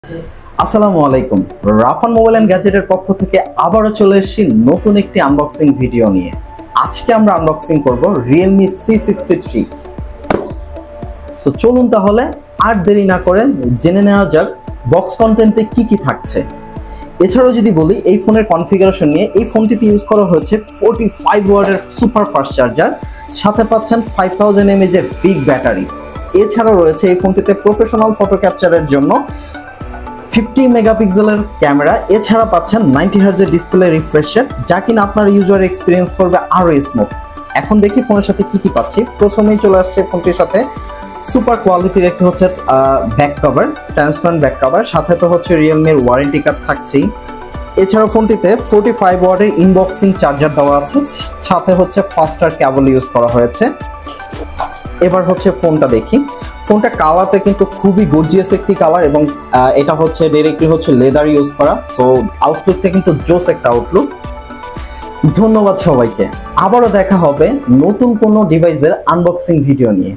আসসালামু আলাইকুম। Rafan mobile and গ্যাজেটের পক্ষ থেকে আবারও চলে এসেছি নতুন একটি আনবক্সিং ভিডিও নিয়ে। আজকে আমরা আনবক্সিং করব Realme C63। সো চলুন তাহলে আর দেরি না করে জেনে নেওয়া যাক বক্স কন্টেন্টে কি কি থাকছে। এছাড়াও যদি বলি এই ফোনের কনফিগারেশন নিয়ে, এই ফোনটিতে ইউজ করা হয়েছে 45 ওয়াটের সুপার ফাস্ট চার্জার, সাথে পাচ্ছেন 5000 mAh এর বিগ ব্যাটারি। এছাড়াও রয়েছে এই ফোনটিতে প্রফেশনাল ফটো ক্যাপচারের জন্য 50 মেগাপিক্সেলের ক্যামেরা। এছাড়া পাচ্ছেন 90 হার্জ ডিসপ্লে রিফ্রেশ রেট, যা কিনা আপনার ইউজার এক্সপিরিয়েন্স করবে আরো স্মুথ। এখন দেখি ফোনের সাথে কি কি পাচ্ছি। প্রথমেই চলে আসছে ফোনটির সাথে সুপার কোয়ালিটির একটি হচ্ছে back cover, transparent back cover, সাথে তো হচ্ছে রিয়েলমির ওয়ারেন্টি কার্ড থাকছেই। এছাড়াও ফোনটিতে 45 ওয়াটের ইনবক্সিং চার্জার দেওয়া আছে, সাথে হচ্ছে ফাস্টার কেবল ইউজ করা হয়েছে। এবার হচ্ছে ফোনটা দেখি। ফোনটা কালারটা কিন্তু খুবই গর্জিয়াস একটি কালার, এবং এটা হচ্ছে ডাইরেক্টলি হচ্ছে লেদার ইউজ করা। সো আউটলুকটা কিন্তু জোস একটা আউটলুক। ধন্যবাদ সবাইকে। আবারও দেখা হবে নতুন কোনো ডিভাইসের আনবক্সিং ভিডিও নিয়ে।